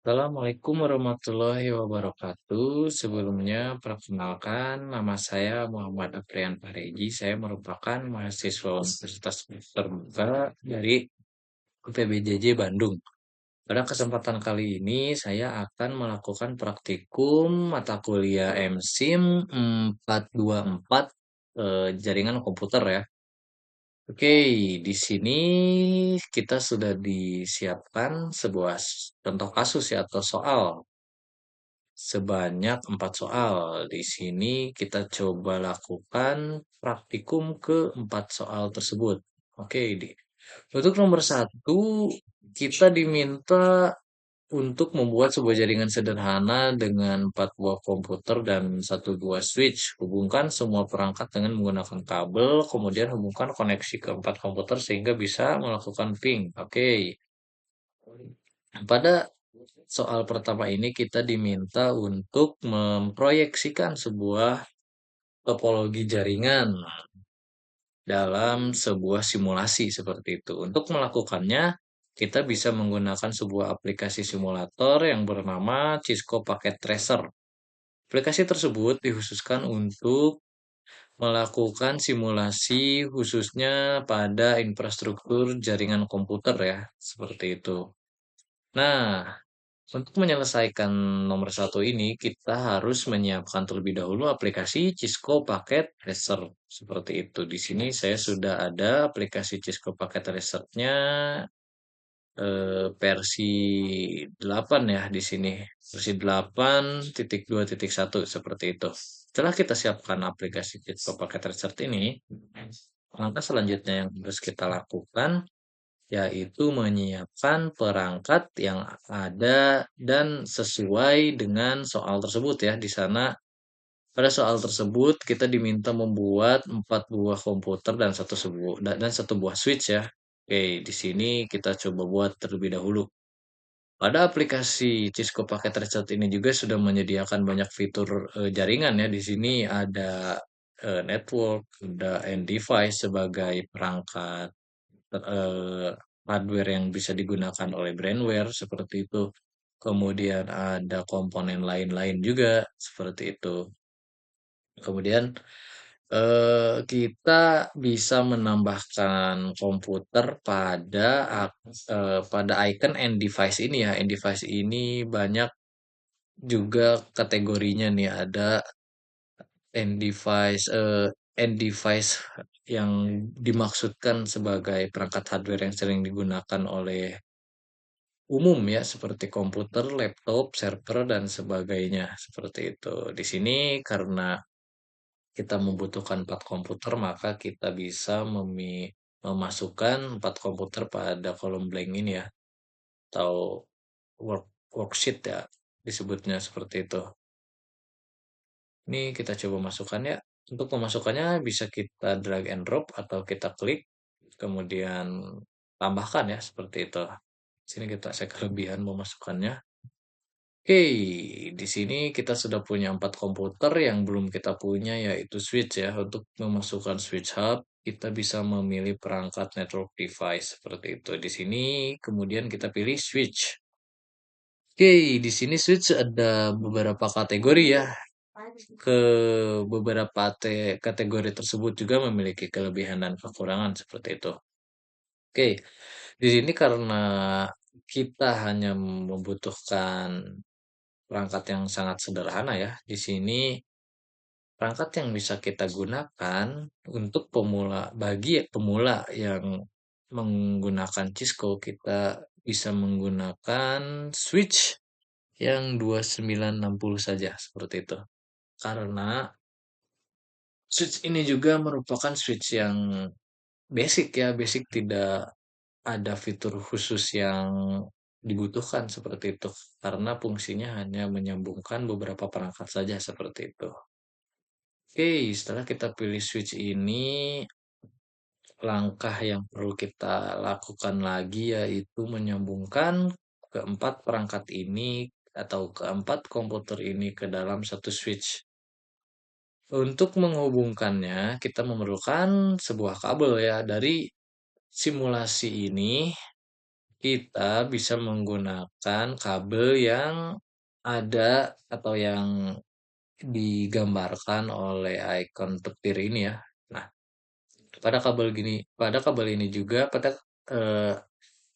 Assalamualaikum warahmatullahi wabarakatuh. Sebelumnya, perkenalkan nama saya Muhammad Aprian Pareji. Saya merupakan mahasiswa Universitas Terbuka dari UPBJJ Bandung. Pada kesempatan kali ini, saya akan melakukan praktikum mata kuliah MSIM 424 jaringan komputer ya. Oke, di sini kita sudah disiapkan sebuah contoh kasus ya atau soal sebanyak 4 soal. Di sini kita coba lakukan praktikum ke 4 soal tersebut. Oke, untuk nomor satu kita diminta untuk membuat sebuah jaringan sederhana dengan 4 buah komputer dan satu buah switch. Hubungkan semua perangkat dengan menggunakan kabel, kemudian hubungkan koneksi ke 4 komputer sehingga bisa melakukan ping. Oke. Pada soal pertama ini kita diminta untuk memproyeksikan sebuah topologi jaringan dalam sebuah simulasi seperti itu. Untuk melakukannya, kita bisa menggunakan sebuah aplikasi simulator yang bernama Cisco Packet Tracer. Aplikasi tersebut dikhususkan untuk melakukan simulasi khususnya pada infrastruktur jaringan komputer ya, seperti itu. Nah, untuk menyelesaikan nomor satu ini, kita harus menyiapkan terlebih dahulu aplikasi Cisco Packet Tracer. Seperti itu. Di sini saya sudah ada aplikasi Cisco Packet Tracer-nya versi 8 ya di sini. Versi 8.2.1 seperti itu. Setelah kita siapkan aplikasi Cisco Packet Tracer ini, langkah selanjutnya yang harus kita lakukan yaitu menyiapkan perangkat yang ada dan sesuai dengan soal tersebut ya. Di sana pada soal tersebut kita diminta membuat 4 buah komputer dan satu buah switch ya. Oke, di sini kita coba buat terlebih dahulu. Pada aplikasi Cisco Packet Reset ini juga sudah menyediakan banyak fitur jaringan ya. Di sini ada network, ada end device sebagai perangkat eh, hardware yang bisa digunakan oleh brandware seperti itu. Kemudian ada komponen lain-lain juga seperti itu. Kemudian kita bisa menambahkan komputer pada icon end device ini ya. End device ini banyak juga kategorinya nih. Ada end device yang dimaksudkan sebagai perangkat hardware yang sering digunakan oleh umum ya, seperti komputer, laptop, server, dan sebagainya, seperti itu. Di sini karena kita membutuhkan 4 komputer, maka kita bisa memasukkan 4 komputer pada kolom blank ini ya, atau worksheet ya, disebutnya seperti itu. Ini kita coba masukkan ya. Untuk memasukkannya bisa kita drag and drop atau kita klik, kemudian tambahkan ya, seperti itu. Sini saya kelebihan memasukkannya. Oke, di sini kita sudah punya 4 komputer yang belum kita punya yaitu switch ya. Untuk memasukkan switch hub, kita bisa memilih perangkat network device seperti itu. Di sini kemudian kita pilih switch. Oke, di sini switch ada beberapa kategori ya. Ke beberapa kategori tersebut juga memiliki kelebihan dan kekurangan seperti itu. Oke, di sini karena kita hanya membutuhkan perangkat yang sangat sederhana ya. Di sini perangkat yang bisa kita gunakan untuk bagi pemula yang menggunakan Cisco, kita bisa menggunakan switch yang 2960 saja seperti itu. Karena switch ini juga merupakan switch yang basic ya, basic, tidak ada fitur khusus yang dibutuhkan seperti itu. Karena fungsinya hanya menyambungkan beberapa perangkat saja seperti itu. Oke, setelah kita pilih switch ini, langkah yang perlu kita lakukan lagi yaitu menyambungkan keempat perangkat ini atau keempat komputer ini ke dalam satu switch. Untuk menghubungkannya, kita memerlukan sebuah kabel ya. Dari simulasi ini, kita bisa menggunakan kabel yang ada atau yang digambarkan oleh ikon petir ini ya. Nah, pada kabel ini juga eh,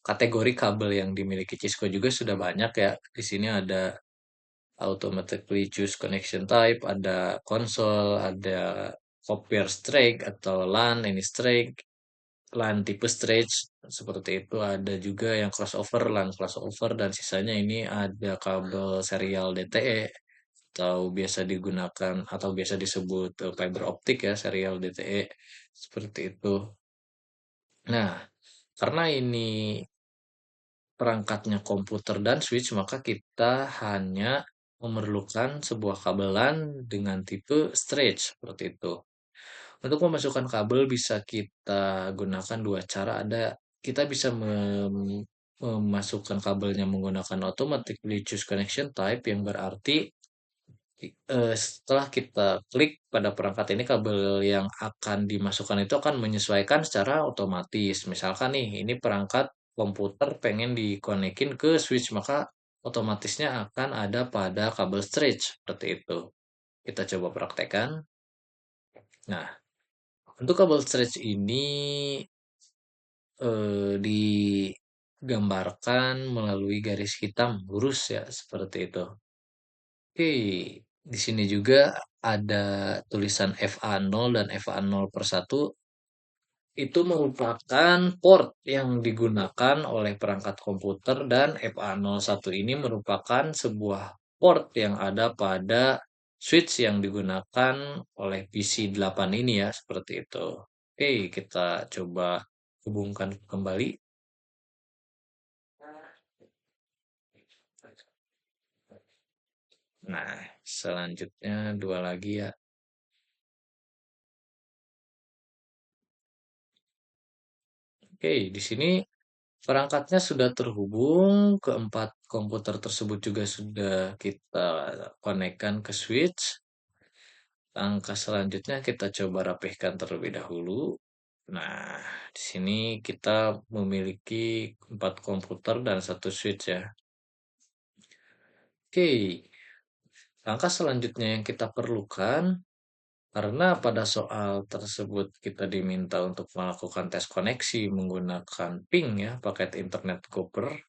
kategori kabel yang dimiliki Cisco juga sudah banyak ya. Di sini ada automatically choose connection type, ada konsol, ada copier straight atau LAN, ini straight, LAN tipe stretch seperti itu. Ada juga yang crossover, LAN crossover, dan sisanya ini ada kabel serial DTE atau biasa digunakan atau biasa disebut fiber optik ya, serial DTE seperti itu. Nah, karena ini perangkatnya komputer dan switch, maka kita hanya memerlukan sebuah kabel LAN dengan tipe stretch seperti itu. Untuk memasukkan kabel bisa kita gunakan dua cara. Kita bisa memasukkan kabelnya menggunakan automatically choose connection type yang berarti setelah kita klik pada perangkat ini, kabel yang akan dimasukkan itu akan menyesuaikan secara otomatis. Misalkan nih, ini perangkat komputer pengen dikonekin ke switch, maka otomatisnya akan ada pada kabel stretch seperti itu. Kita coba praktekkan. Nah, untuk kabel stretch ini digambarkan melalui garis hitam lurus ya, seperti itu. Oke, di sini juga ada tulisan FA0 dan FA0/1. Itu merupakan port yang digunakan oleh perangkat komputer, dan FA01 ini merupakan sebuah port yang ada pada switch yang digunakan oleh PC8 ini ya, seperti itu. Oke, kita coba hubungkan kembali. Nah, selanjutnya dua lagi ya. Oke, di sini perangkatnya sudah terhubung, keempat komputer tersebut juga sudah kita konekkan ke switch. Langkah selanjutnya kita coba rapihkan terlebih dahulu. Nah, di sini kita memiliki empat komputer dan satu switch ya. Oke, langkah selanjutnya yang kita perlukan, karena pada soal tersebut kita diminta untuk melakukan tes koneksi menggunakan ping ya, paket internet copper,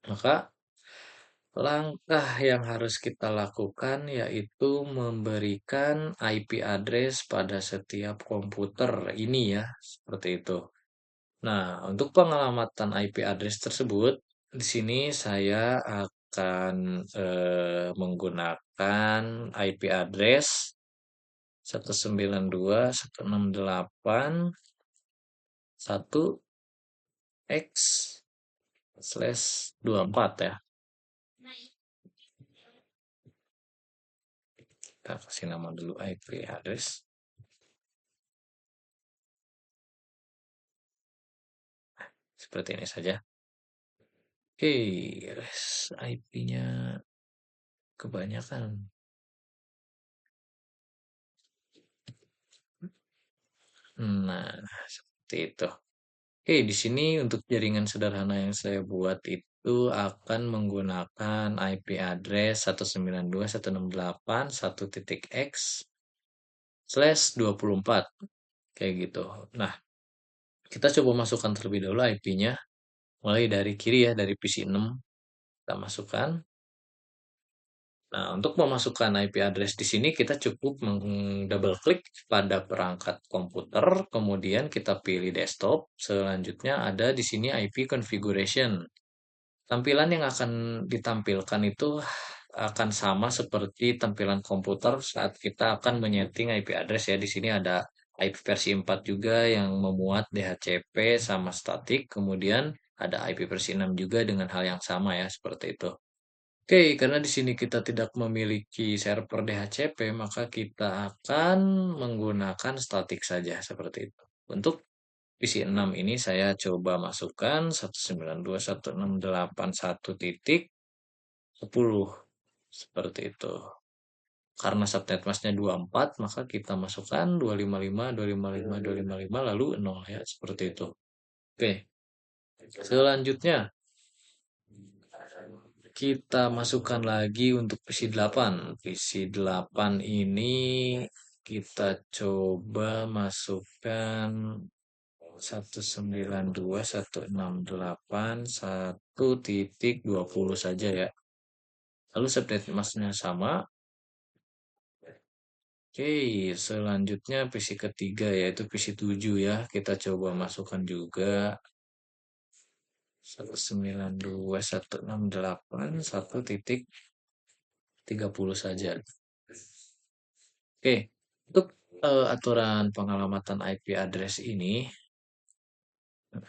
maka langkah yang harus kita lakukan yaitu memberikan IP address pada setiap komputer ini ya, seperti itu. Nah, untuk pengelamatan IP address tersebut, di sini saya akan menggunakan IP address 192.168.1x/24 ya. Kita kasih nama dulu IP address. Seperti ini saja. Oke, IP-nya kebanyakan. Nah, seperti itu. Oke, di sini untuk jaringan sederhana yang saya buat itu akan menggunakan IP address 192.168.1.x/24 kayak gitu. Nah, kita coba masukkan terlebih dahulu IP-nya mulai dari kiri ya, dari PC6 kita masukkan. Nah, untuk memasukkan IP address di sini kita cukup double klik pada perangkat komputer, kemudian kita pilih desktop. Selanjutnya ada di sini IP configuration. Tampilan yang akan ditampilkan itu akan sama seperti tampilan komputer saat kita akan menyeting IP address ya. Di sini ada IP versi 4 juga yang memuat DHCP sama statik, kemudian ada IP versi 6 juga dengan hal yang sama ya, seperti itu. Oke, karena di sini kita tidak memiliki server DHCP, maka kita akan menggunakan statik saja seperti itu. Untuk PC6 ini saya coba masukkan 192.168.1.10 seperti itu. Karena subnet masknya 24, maka kita masukkan 255, 255, 255 lalu 0 ya, seperti itu. Oke. Selanjutnya, kita masukkan lagi untuk PC 8. PC 8 ini kita coba masukkan 192.168.1.20 saja ya. Lalu subnet masknya sama. Oke, selanjutnya PC ketiga yaitu PC 7 ya. Kita coba masukkan juga 192.168.1.30 saja. Oke, untuk aturan pengalamatan IP address ini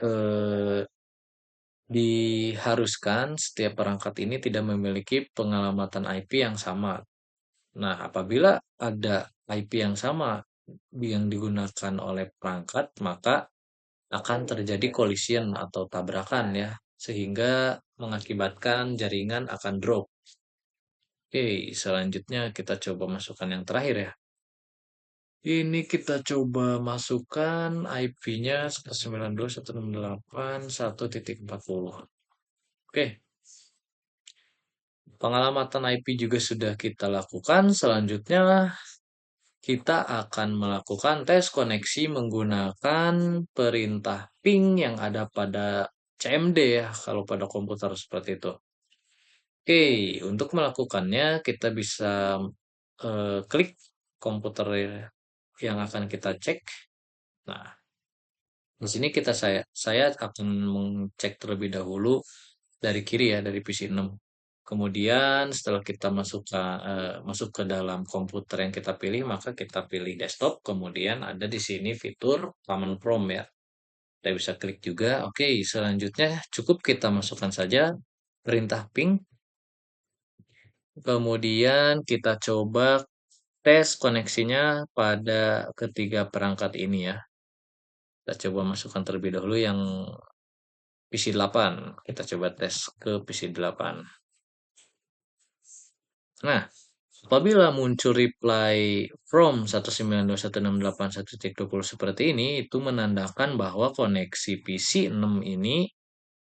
eh, diharuskan setiap perangkat ini tidak memiliki pengalamatan IP yang sama. Nah, apabila ada IP yang sama yang digunakan oleh perangkat, maka akan terjadi collision atau tabrakan ya, sehingga mengakibatkan jaringan akan drop. Oke, selanjutnya kita coba masukkan yang terakhir ya. Ini kita coba masukkan IP-nya 192.168.1.40. Oke, pengalamatan IP juga sudah kita lakukan. Selanjutnya kita akan melakukan tes koneksi menggunakan perintah ping yang ada pada CMD ya, kalau pada komputer seperti itu. Oke, untuk melakukannya kita bisa klik komputer yang akan kita cek. Nah, di sini saya akan mengecek terlebih dahulu dari kiri ya, dari PC 6. Kemudian setelah kita masuk ke dalam komputer yang kita pilih, maka kita pilih desktop. Kemudian ada di sini fitur Command Prompt ya. Kita bisa klik juga. Oke, selanjutnya cukup kita masukkan saja perintah ping. Kemudian kita coba tes koneksinya pada ketiga perangkat ini ya. Kita coba masukkan terlebih dahulu yang PC 8. Kita coba tes ke PC 8. Nah, apabila muncul reply from 192.168.1.20 seperti ini, itu menandakan bahwa koneksi PC 6 ini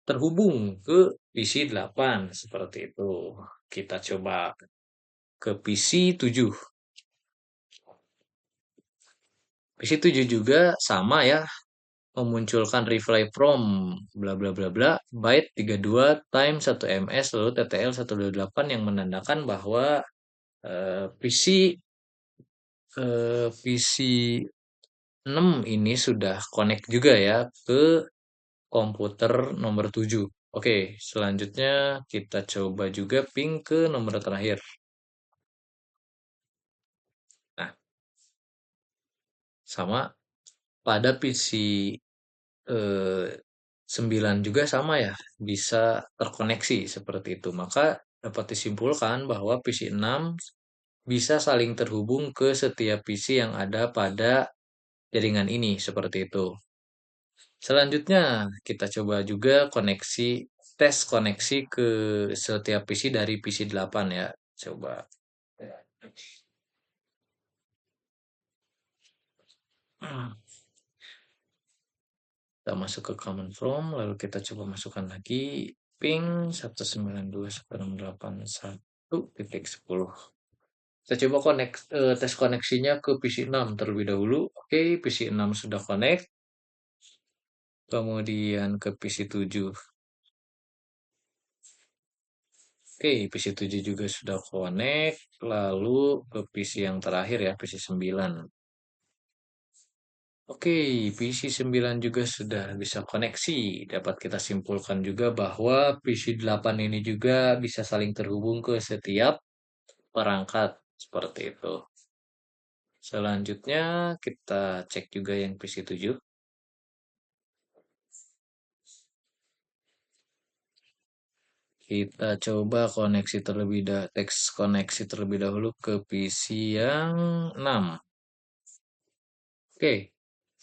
terhubung ke PC 8. Seperti itu. Kita coba ke PC 7. PC 7 juga sama ya, memunculkan reply from bla bla bla bla byte 32 times 1 ms lalu TTL 128 yang menandakan bahwa PC 6 ini sudah connect juga ya ke komputer nomor 7. Oke, selanjutnya kita coba juga ping ke nomor terakhir. Nah, sama pada PC 9 juga sama ya, bisa terkoneksi seperti itu. Maka dapat disimpulkan bahwa PC 6 bisa saling terhubung ke setiap PC yang ada pada jaringan ini, seperti itu. Selanjutnya, kita coba juga tes koneksi ke setiap PC dari PC 8 ya. Coba. Kita masuk ke command prompt, lalu kita coba masukkan lagi ping 192.168.1.10. Kita coba tes koneksinya ke PC 6 terlebih dahulu. Oke, PC 6 sudah connect. Kemudian ke PC 7. Oke, PC 7 juga sudah connect. Lalu ke PC yang terakhir ya, PC 9. Oke, PC 9 juga sudah bisa koneksi. Dapat kita simpulkan juga bahwa PC 8 ini juga bisa saling terhubung ke setiap perangkat. Seperti itu. Selanjutnya kita cek juga yang PC 7. Kita coba teks koneksi terlebih dahulu ke PC yang 6. Oke,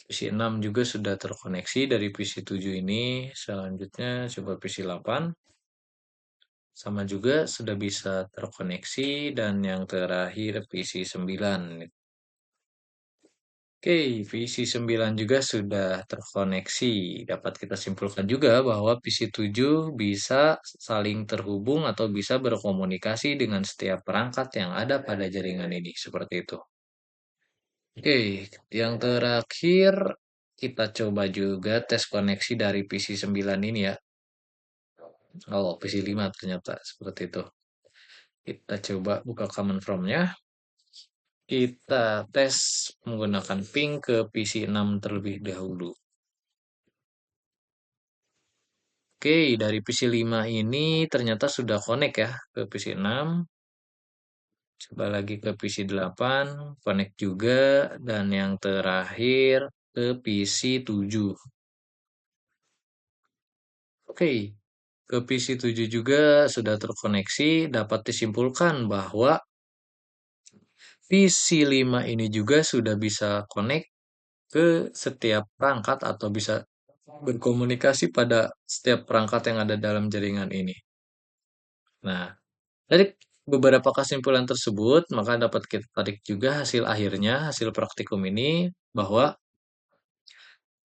PC 6 juga sudah terkoneksi dari PC 7 ini. Selanjutnya coba PC 8. Sama juga sudah bisa terkoneksi dan yang terakhir PC 9. Oke, PC 9 juga sudah terkoneksi. Dapat kita simpulkan juga bahwa PC 7 bisa saling terhubung atau bisa berkomunikasi dengan setiap perangkat yang ada pada jaringan ini. Seperti itu. Oke, yang terakhir kita coba juga tes koneksi dari PC 9 ini ya. Oh, PC 5 ternyata seperti itu. Kita coba buka command from-nya. Kita tes menggunakan ping ke PC 6 terlebih dahulu. Oke, dari PC 5 ini ternyata sudah connect ya ke PC 6. Coba lagi ke PC 8, connect juga. Dan yang terakhir ke PC 7. Oke, ke PC 7 juga sudah terkoneksi. Dapat disimpulkan bahwa PC 5 ini juga sudah bisa connect ke setiap perangkat atau bisa berkomunikasi pada setiap perangkat yang ada dalam jaringan ini. Nah, dari beberapa kesimpulan tersebut, maka dapat kita tarik juga hasil akhirnya, hasil praktikum ini, bahwa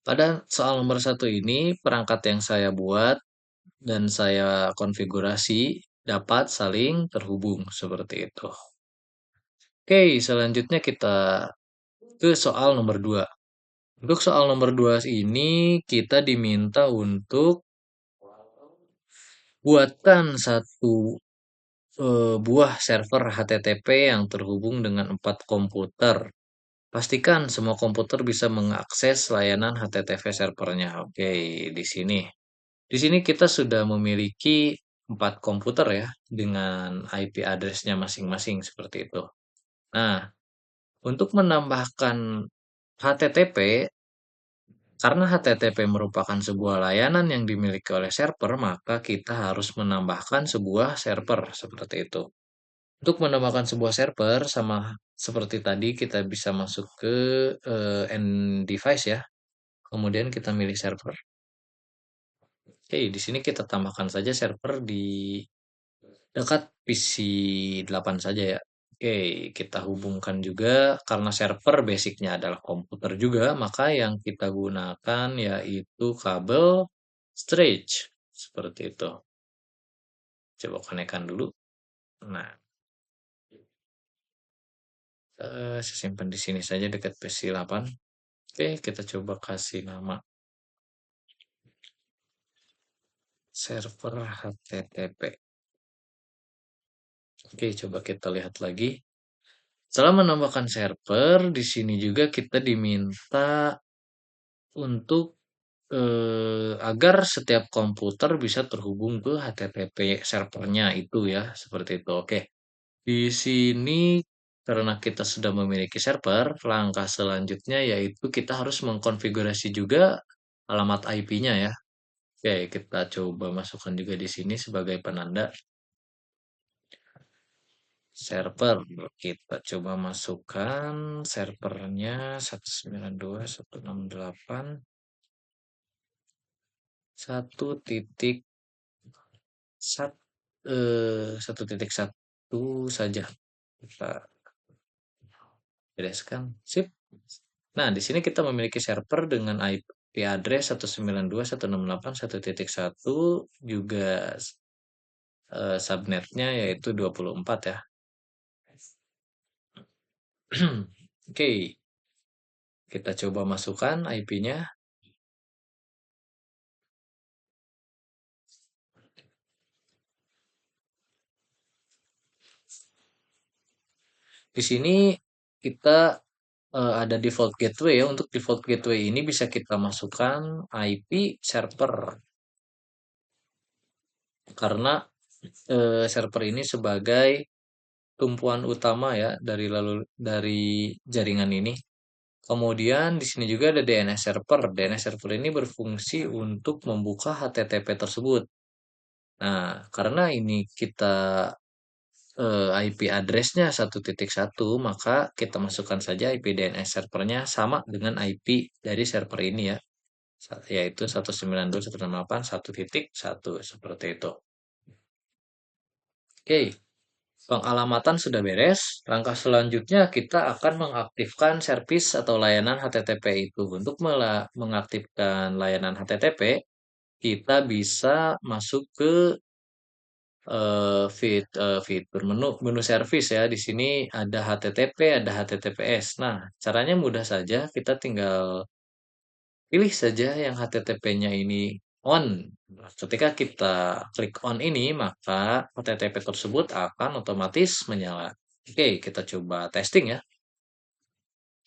pada soal nomor satu ini, perangkat yang saya buat dan saya konfigurasi dapat saling terhubung seperti itu. Oke, selanjutnya kita ke soal nomor 2. Untuk soal nomor 2 ini, kita diminta untuk buatkan satu buah server HTTP yang terhubung dengan 4 komputer. Pastikan semua komputer bisa mengakses layanan HTTP servernya. Oke, di sini. Di sini kita sudah memiliki 4 komputer ya, dengan IP address-nya masing-masing seperti itu. Nah, untuk menambahkan HTTP, karena HTTP merupakan sebuah layanan yang dimiliki oleh server, maka kita harus menambahkan sebuah server seperti itu. Untuk menambahkan sebuah server sama seperti tadi kita bisa masuk ke end device ya. Kemudian kita milih server. Oke, di sini kita tambahkan saja server di dekat PC 8 saja ya. Oke, kita hubungkan juga karena server basicnya adalah komputer juga, maka yang kita gunakan yaitu kabel storage seperti itu. Coba konekkan dulu. Nah, saya simpan di sini saja dekat PC 8. Oke, kita coba kasih nama server HTTP. Oke, coba kita lihat lagi. Setelah menambahkan server, di sini juga kita diminta untuk agar setiap komputer bisa terhubung ke HTTP servernya itu ya, seperti itu. Oke, di sini karena kita sudah memiliki server, langkah selanjutnya yaitu kita harus mengkonfigurasi juga alamat IP-nya ya. Oke, kita coba masukkan juga di sini sebagai penanda server. Kita coba masukkan servernya 192.168.1.1 saja. Kita bereskan. Sip. Nah, di sini kita memiliki server dengan IP address 192.168.1.1 juga subnetnya yaitu 24 ya. Oke, kita coba masukkan IP-nya. Di sini kita ada default gateway ya. Untuk default gateway ini bisa kita masukkan IP server. Karena server ini sebagai tumpuan utama ya dari jaringan ini. Kemudian di sini juga ada DNS server. DNS server ini berfungsi untuk membuka HTTP tersebut. Nah, karena ini kita IP address-nya 1.1, maka kita masukkan saja IP DNS servernya sama dengan IP dari server ini ya, yaitu 192.168.1.1 seperti itu. Oke, Pengalamatan sudah beres. Langkah selanjutnya kita akan mengaktifkan servis atau layanan HTTP itu. Untuk mengaktifkan layanan HTTP, kita bisa masuk ke fitur menu servis ya. Di sini ada HTTP, ada HTTPS. Nah, caranya mudah saja. Kita tinggal pilih saja yang HTTP-nya ini on. Nah, ketika kita klik on ini, maka HTTP tersebut akan otomatis menyala. Oke, kita coba testing ya.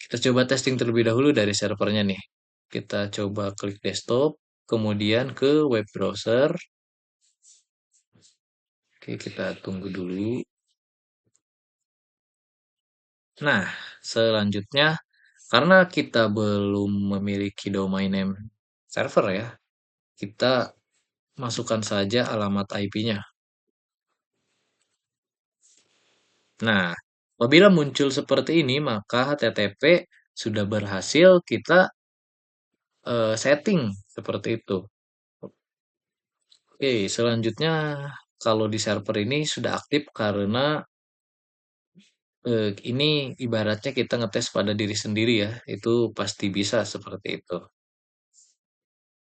Kita coba testing terlebih dahulu dari servernya nih. Kita coba klik desktop, kemudian ke web browser. Oke, kita tunggu dulu. Nah, selanjutnya, karena kita belum memiliki domain name server ya, kita masukkan saja alamat IP-nya. Nah, apabila muncul seperti ini, maka HTTP sudah berhasil kita setting seperti itu. Oke, selanjutnya kalau di server ini sudah aktif karena ini ibaratnya kita ngetes pada diri sendiri ya, itu pasti bisa seperti itu.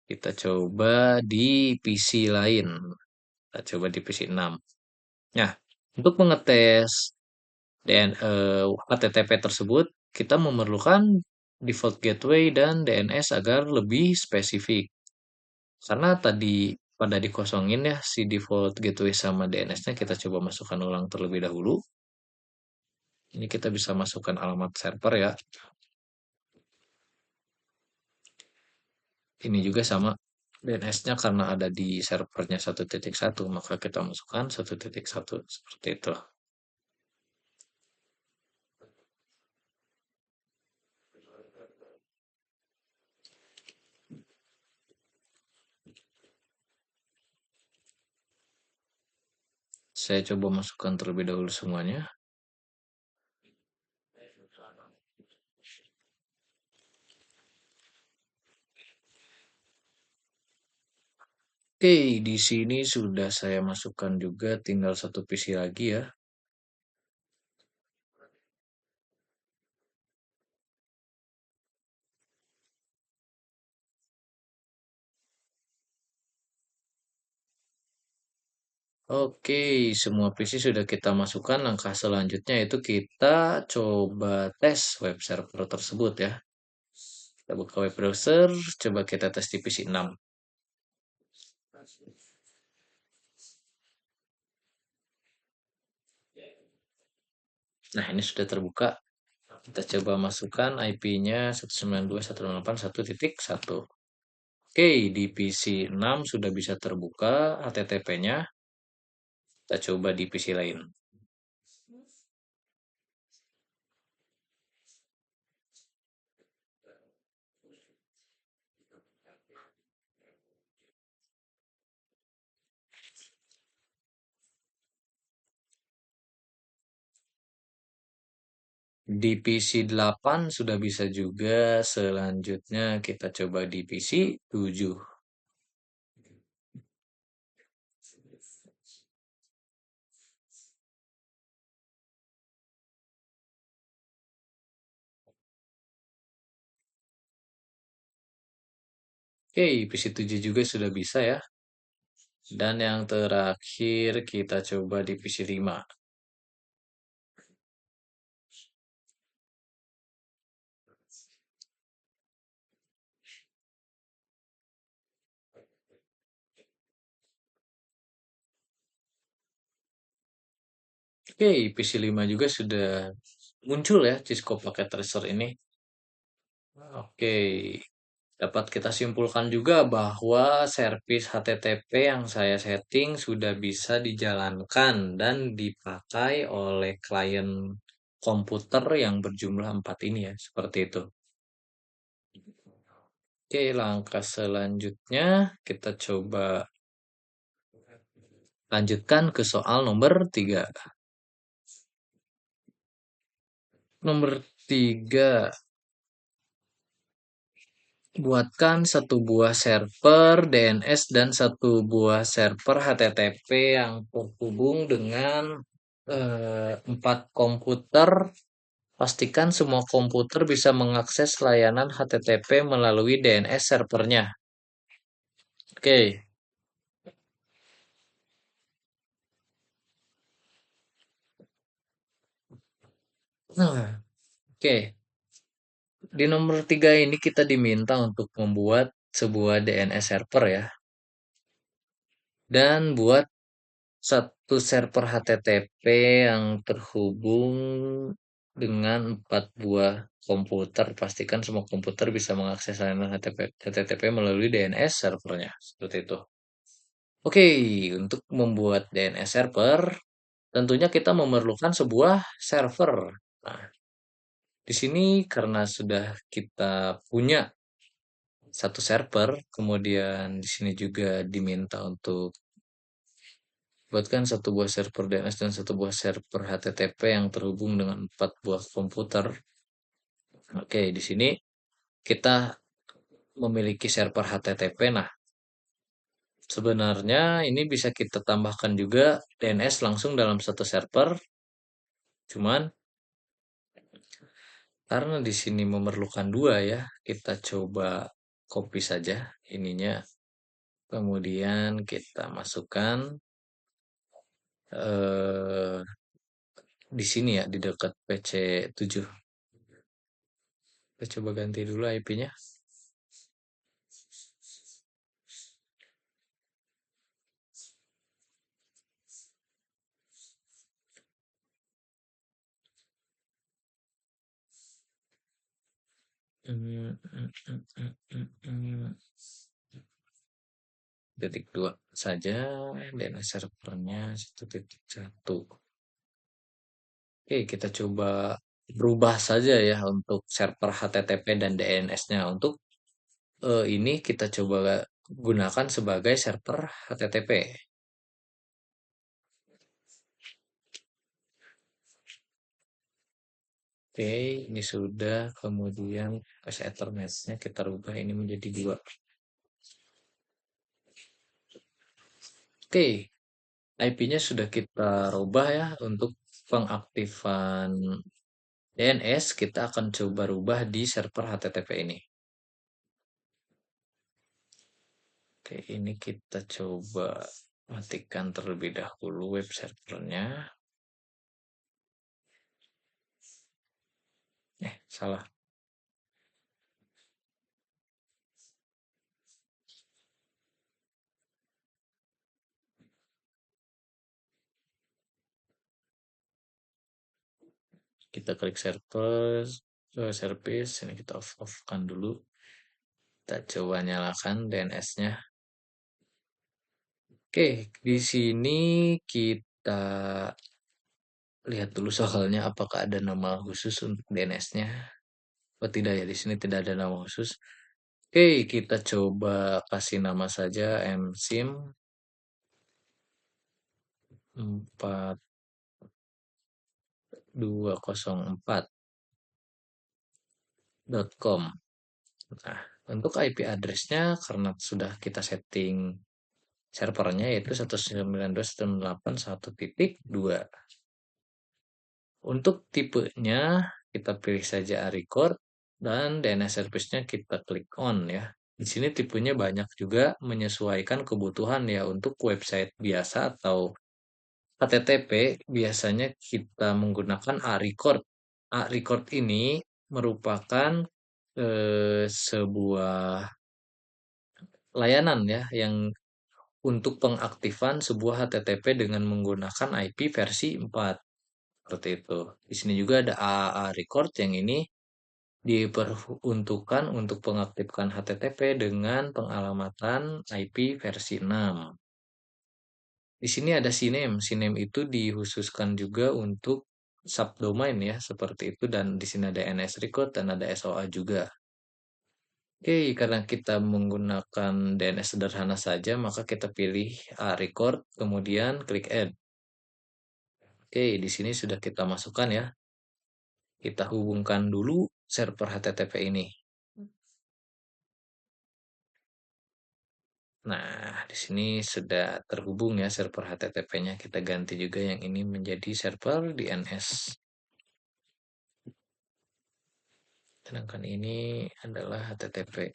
Kita coba di PC lain. Kita coba di PC 6. Nah, untuk mengetes HTTP tersebut, kita memerlukan default gateway dan DNS agar lebih spesifik. Karena tadi pada dikosongin ya si default gateway sama DNS-nya kita coba masukkan ulang terlebih dahulu. Ini kita bisa masukkan alamat server ya. Ini juga sama DNS-nya karena ada di servernya 1.1 maka kita masukkan 1.1 seperti itu. Saya coba masukkan terlebih dahulu semuanya. Oke, di sini sudah saya masukkan juga, tinggal satu PC lagi ya. Oke, semua PC sudah kita masukkan. Langkah selanjutnya itu kita coba tes web server tersebut ya. Kita buka web browser, coba kita tes di PC 6. Nah, ini sudah terbuka. Kita coba masukkan IP-nya 192.168.1.1. Oke, di PC 6 sudah bisa terbuka HTTP-nya. Kita coba di PC lain. Di PC 8 sudah bisa juga. Selanjutnya kita coba di PC 7. Oke, PC 7 juga sudah bisa ya. Dan yang terakhir kita coba di PC 5. Oke, PC 5 juga sudah muncul ya Cisco Packet Tracer ini. Oke, dapat kita simpulkan juga bahwa servis HTTP yang saya setting sudah bisa dijalankan dan dipakai oleh klien komputer yang berjumlah 4 ini ya, seperti itu. Oke, langkah selanjutnya kita coba lanjutkan ke soal nomor 3. Nomor 3, buatkan satu buah server DNS dan satu buah server HTTP yang terhubung dengan Empat komputer. Pastikan semua komputer bisa mengakses layanan HTTP melalui DNS servernya. Oke. Nah, oke. Di nomor 3 ini kita diminta untuk membuat sebuah DNS server ya. Dan buat satu server HTTP yang terhubung dengan 4 buah komputer. Pastikan semua komputer bisa mengakses layanan HTTP melalui DNS servernya. Seperti itu. Oke, untuk membuat DNS server, tentunya kita memerlukan sebuah server. Nah, di sini karena sudah kita punya satu server, kemudian di sini juga diminta untuk buatkan satu buah server DNS dan satu buah server HTTP yang terhubung dengan 4 buah komputer. Oke, di sini kita memiliki server HTTP. Nah, sebenarnya ini bisa kita tambahkan juga DNS langsung dalam satu server. Cuman karena di sini memerlukan dua ya, kita coba copy saja ininya. Kemudian kita masukkan eh, di sini ya, di dekat PC7. Kita coba ganti dulu IP-nya. Titik dua saja, DNS servernya 1.1. Oke, kita coba berubah saja ya untuk server HTTP dan DNS-nya. Untuk ini kita coba gunakan sebagai server HTTP. Oke, ini sudah. Kemudian cache Ethernet-nya kita rubah ini menjadi 2. Oke, IP-nya sudah kita rubah ya. Untuk pengaktifan DNS, kita akan coba rubah di server HTTP ini. Oke, ini kita coba matikan terlebih dahulu web servernya. Salah. Kita klik service, ini kita off-kan dulu. Kita coba nyalakan DNS-nya. Oke, di sini kita lihat dulu soalnya apakah ada nama khusus untuk DNS-nya. Oh tidak ya, di sini tidak ada nama khusus. Oke, kita coba kasih nama saja msim 4204.com. Nah, untuk IP address-nya karena sudah kita setting servernya yaitu 192.168.1.2. Untuk tipenya kita pilih saja record dan DNS service-nya kita klik on ya. Di sini tipenya banyak juga menyesuaikan kebutuhan ya. Untuk website biasa atau HTTP biasanya kita menggunakan A-record. A-record ini merupakan sebuah layanan ya yang untuk pengaktifan sebuah HTTP dengan menggunakan IP versi 4. Seperti itu. Di sini juga ada AAA record yang ini diperuntukkan untuk pengaktifkan HTTP dengan pengalamatan IP versi 6. Di sini ada CNAME. CNAME itu dikhususkan juga untuk subdomain ya, seperti itu. Dan di sini ada NS record dan ada SOA juga. Oke, karena kita menggunakan DNS sederhana saja, maka kita pilih A record, kemudian klik add. Oke, di sini sudah kita masukkan ya. Kita hubungkan dulu server HTTP ini. Nah, di sini sudah terhubung ya server HTTP-nya. Kita ganti juga yang ini menjadi server DNS. Sedangkan ini adalah HTTP.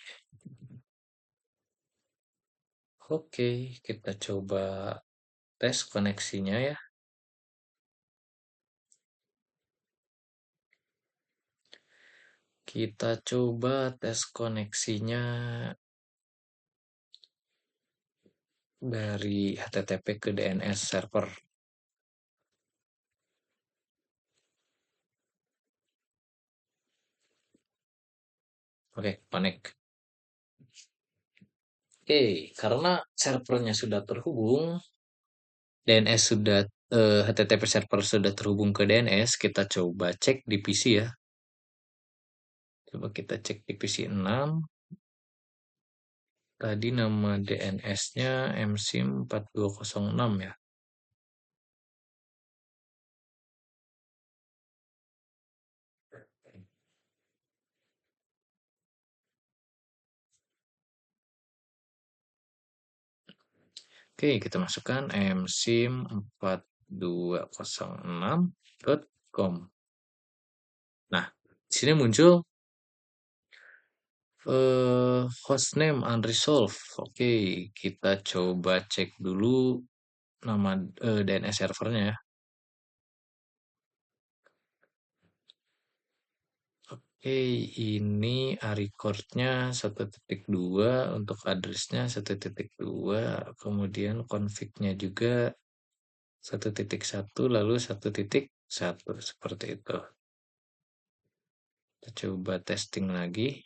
Oke, kita coba tes koneksinya ya. Kita coba tes koneksinya dari HTTP ke DNS server. Oke, connect. Oke, karena servernya sudah terhubung, DNS sudah HTTP server sudah terhubung ke DNS, kita coba cek di PC ya. Coba kita cek di PC 6. Tadi nama DNS-nya msim 4206 ya. Oke, kita masukkan msim4206.com. Nah, di sini muncul hostname unresolved. Oke, kita coba cek dulu nama DNS servernya ya. Oke, ini recordnya 1.2 untuk addressnya 1.2, kemudian config-nya juga 1.1 lalu 1.1 seperti itu. Kita coba testing lagi.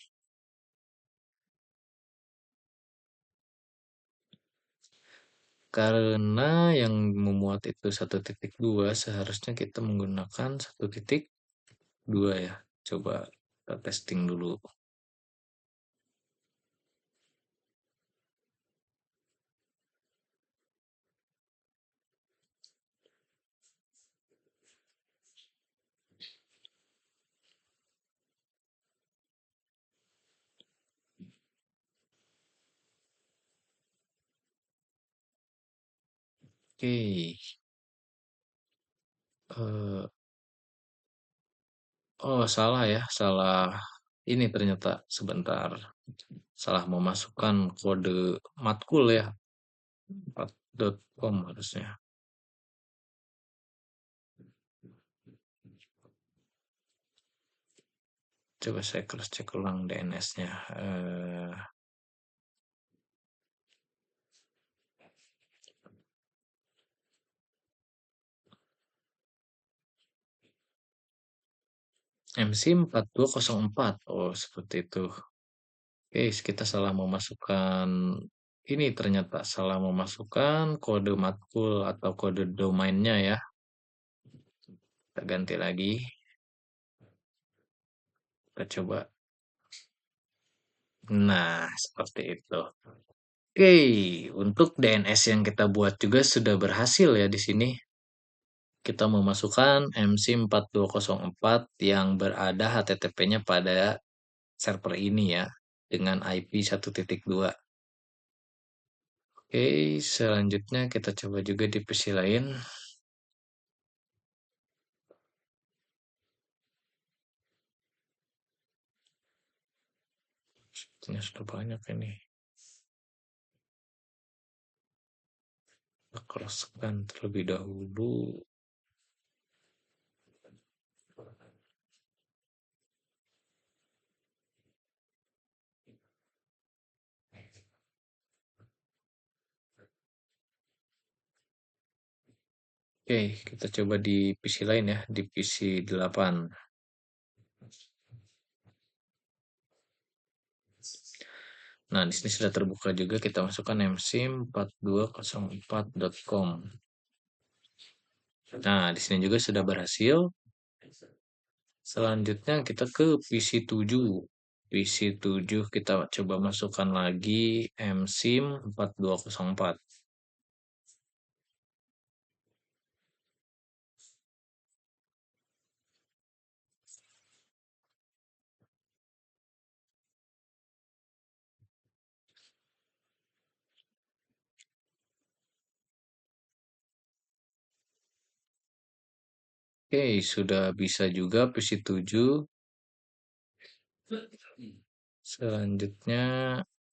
Karena yang memuat itu 1.2, seharusnya kita menggunakan 1.2 ya. Coba kita testing dulu. Oke. Eh, oh, salah ya. Salah. Ini ternyata sebentar. Salah memasukkan kode matkul ya. 4.com harusnya. Coba saya cross check ulang DNS-nya. MC 4204. Oh, seperti itu. Oke, kita salah memasukkan ini ternyata salah memasukkan kode matkul atau kode domainnya ya. Kita ganti lagi. Kita coba. Nah, seperti itu. Oke, untuk DNS yang kita buat juga sudah berhasil ya di sini. Kita memasukkan MC4204 yang berada HTTP-nya pada server ini ya, dengan IP 1.2. Oke, selanjutnya kita coba juga di PC lain. Ini sudah banyak ini. Kita cross-scan terlebih dahulu. Oke, kita coba di PC lain ya, di PC 8. Nah, di sini sudah terbuka juga, kita masukkan msim4204.com. Nah, di sini juga sudah berhasil. Selanjutnya kita ke PC 7. PC 7 kita coba masukkan lagi msim4204. Oke, sudah bisa juga PC 7. Selanjutnya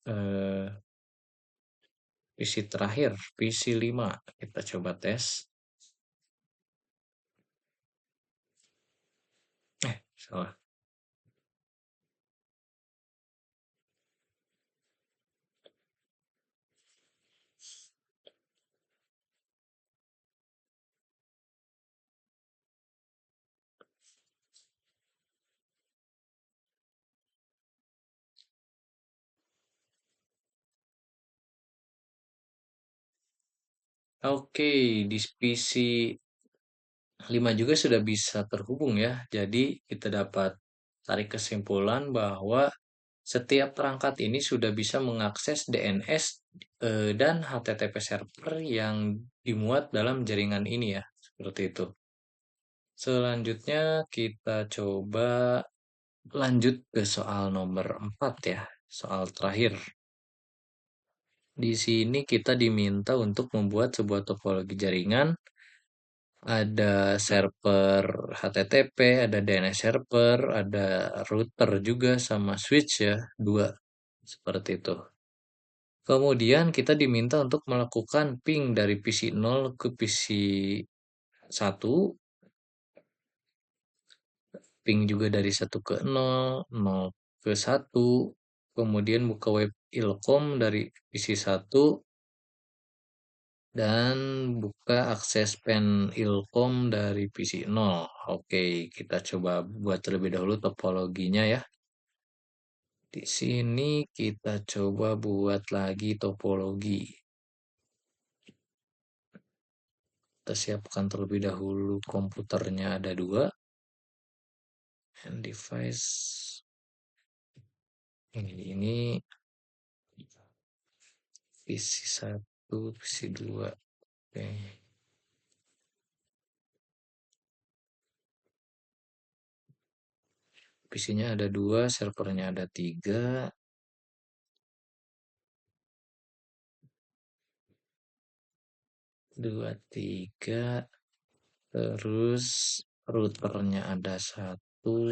eh, PC terakhir, PC 5. Kita coba tes. Salah. Oke, di PC 5 juga sudah bisa terhubung ya. Jadi kita dapat tarik kesimpulan bahwa setiap perangkat ini sudah bisa mengakses DNS dan HTTP server yang dimuat dalam jaringan ini ya. Seperti itu. Selanjutnya kita coba lanjut ke soal nomor 4 ya. Soal terakhir. Di sini kita diminta untuk membuat sebuah topologi jaringan. Ada server HTTP, ada DNS server, ada router juga sama switch ya, dua seperti itu. Kemudian kita diminta untuk melakukan ping dari PC 0 ke PC 1, ping juga dari 1 ke 0, 0 ke 1, kemudian buka web ilkom dari PC 1 dan buka akses pen ilkom dari PC 0. Oke, kita coba buat terlebih dahulu topologinya ya. Di sini kita coba buat lagi topologi. Kita siapkan terlebih dahulu komputernya ada dua. And device ini PC 1, PC 2. Oke. PC-nya ada dua, servernya ada tiga. Dua, tiga. Terus routernya ada satu.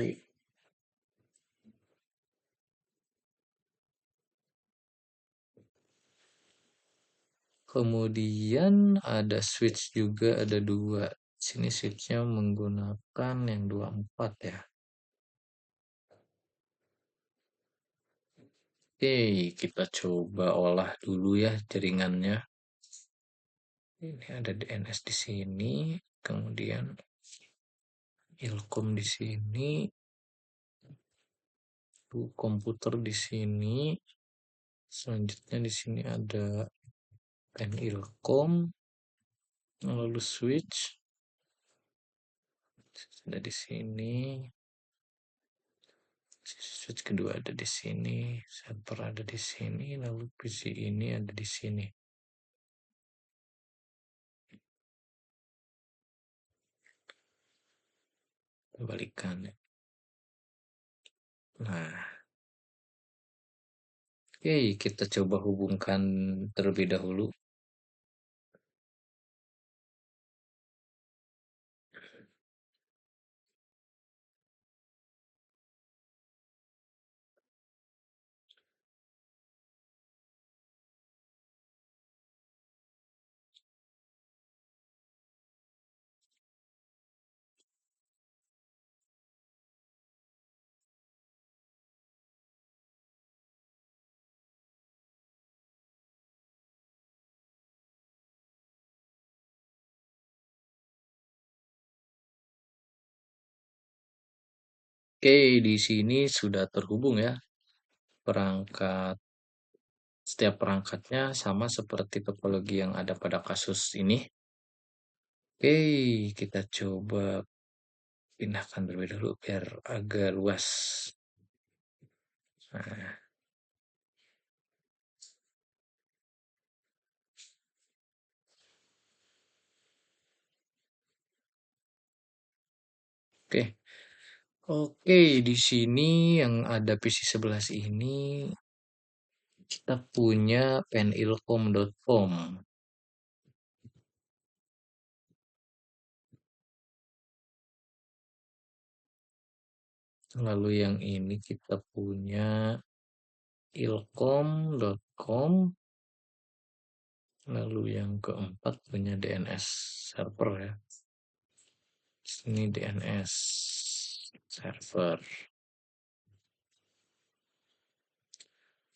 Kemudian ada switch juga ada dua. Sini switchnya menggunakan yang 24 ya. Oke, kita coba olah dulu ya jaringannya. Ini ada DNS di sini, kemudian ilkom di sini, komputer di sini. Selanjutnya di sini ada pen ilkom, lalu switch ada di sini. Switch kedua ada di sini, server ada di sini, lalu PC ini ada di sini. Kembalikan. Nah, oke, kita coba hubungkan terlebih dahulu. Oke, di sini sudah terhubung ya perangkat. Setiap perangkatnya sama seperti topologi yang ada pada kasus ini. Oke, kita coba pindahkan terlebih dahulu biar agak luas. Nah, oke. Oke, di sini yang ada PC 11 ini kita punya penilkom.com. Lalu yang ini kita punya ilkom.com. Lalu yang keempat punya DNS server ya. Ini DNS server.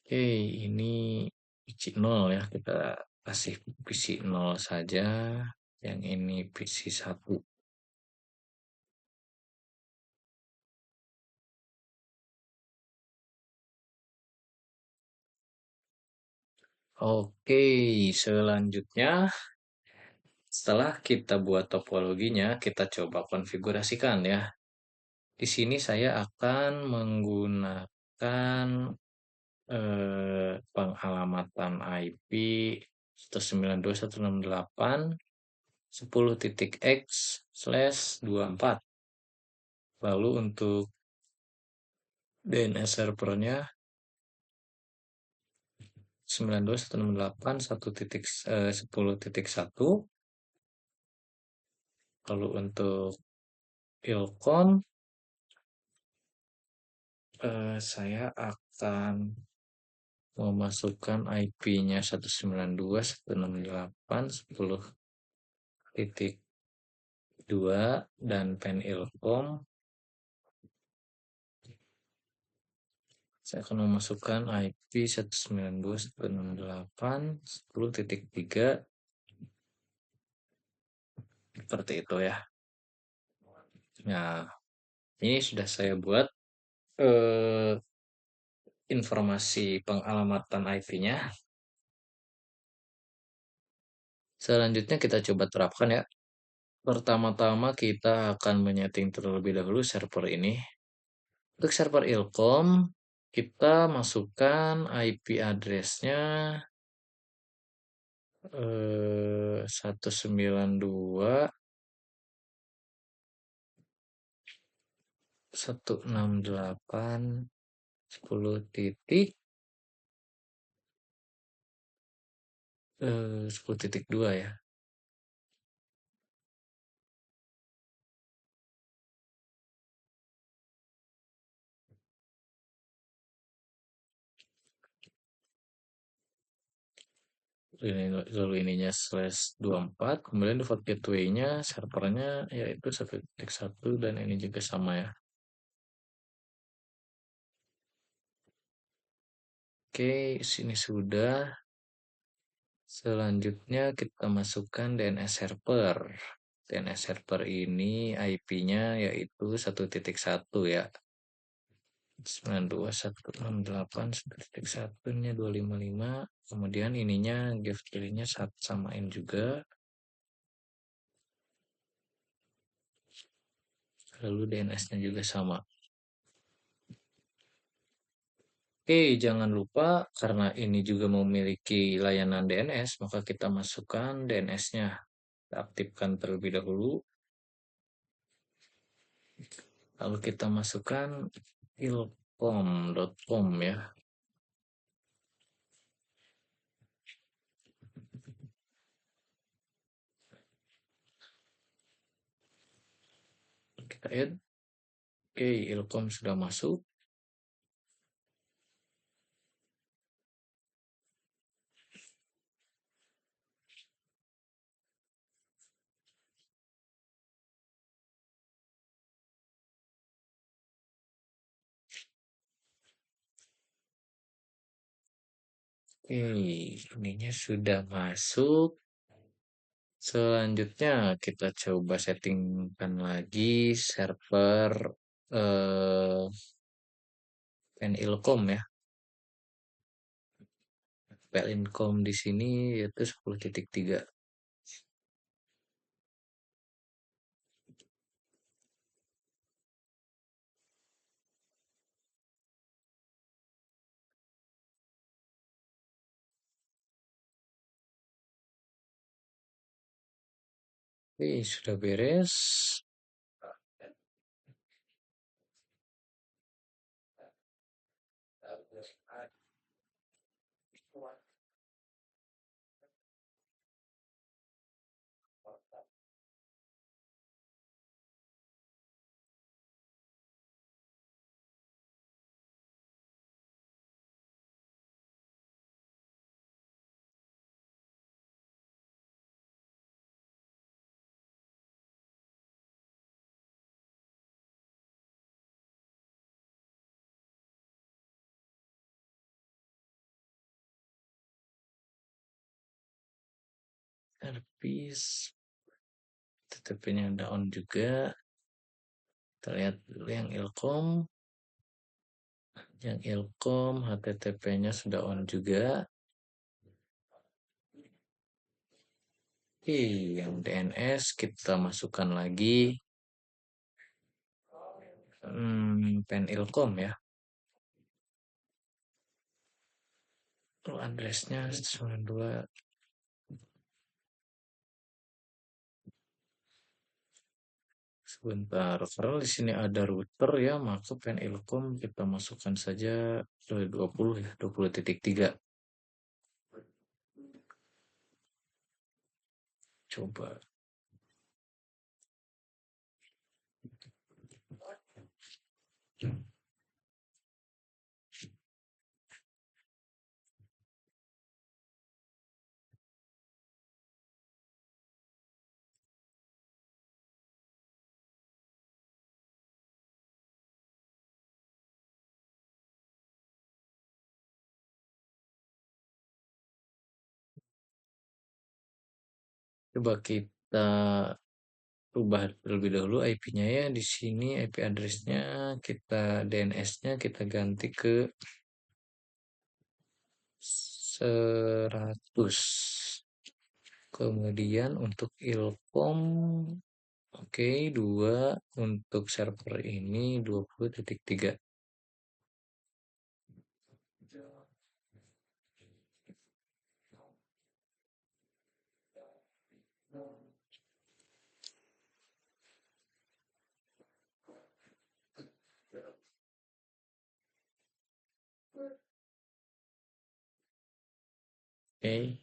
Oke, ini PC 0 ya. Kita kasih PC 0 saja. Yang ini PC 1. Oke, selanjutnya setelah kita buat topologinya, kita coba konfigurasikan ya. Di sini saya akan menggunakan pengalamatan IP 192.168.10.x/24. Lalu untuk DNS servernya 92.168.10.1. Lalu untuk ilkom saya akan memasukkan IP-nya 192.168.10.2 dan pen ilkom saya akan memasukkan IP 192.168.10.3 seperti itu ya. Nah, ini sudah saya buat informasi pengalamatan IP-nya. Selanjutnya kita coba terapkan ya. Pertama-tama kita akan menyeting terlebih dahulu server ini. Untuk server ilkom, kita masukkan IP address-nya 192.168.10.2 ya. Lalu ininya /24, kemudian default gateway-nya servernya yaitu 1.1 dan ini juga sama ya. Oke, sini sudah. Selanjutnya kita masukkan DNS server. DNS server ini IP-nya yaitu 1.1 ya. 92.168.1.1 nya 255. Kemudian ininya gateway-nya samain juga. Lalu DNS-nya juga sama. Oke, jangan lupa karena ini juga memiliki layanan DNS, maka kita masukkan DNS-nya. Kita aktifkan terlebih dahulu. Lalu kita masukkan ilkom.com ya. Kita add. Oke, ilkom sudah masuk. Oke, ininya sudah masuk. Selanjutnya kita coba settingkan lagi server eh, penilkom ya. Penilkom di sini yaitu 10.3. Oke, sudah beres. Service TTP-nya udah on juga. Kita lihat dulu yang Ilkom. Yang Ilkom HTTP-nya sudah on juga. Oke, yang DNS kita masukkan lagi. Pen Ilkom ya. Addressnya 92. Sebentar, karena di sini ada router ya, maka pen Ilkom kita masukkan saja 20 ya, 20.3. Coba. Coba kita rubah terlebih dahulu IP-nya ya. Di sini IP address-nya kita DNS-nya kita ganti ke 100. Kemudian untuk Ilkom, oke, 2. Untuk server ini 20.3. Oke.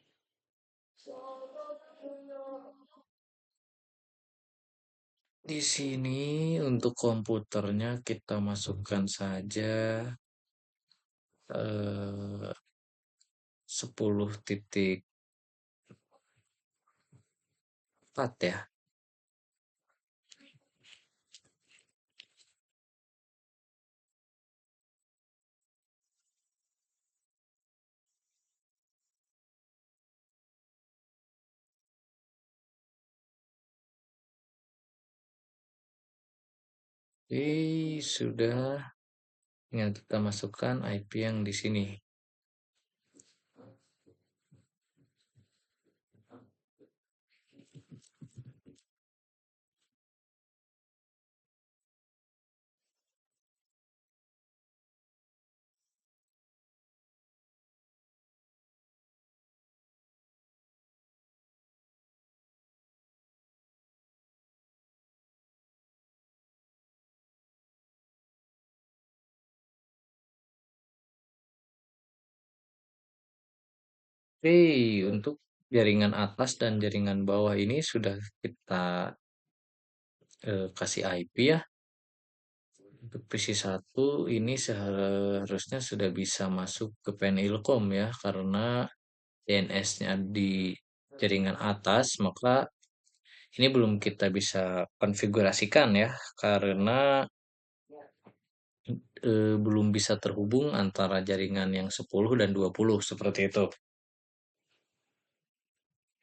Di sini untuk komputernya kita masukkan saja 10.4 ya. Oke, sudah. Tinggal kita masukkan IP yang di sini. Oke, untuk jaringan atas dan jaringan bawah ini sudah kita kasih IP ya. Untuk PC1 ini seharusnya sudah bisa masuk ke pen Ilkom ya, karena DNS-nya di jaringan atas, maka ini belum kita bisa konfigurasikan ya, karena belum bisa terhubung antara jaringan yang 10 dan 20 seperti itu.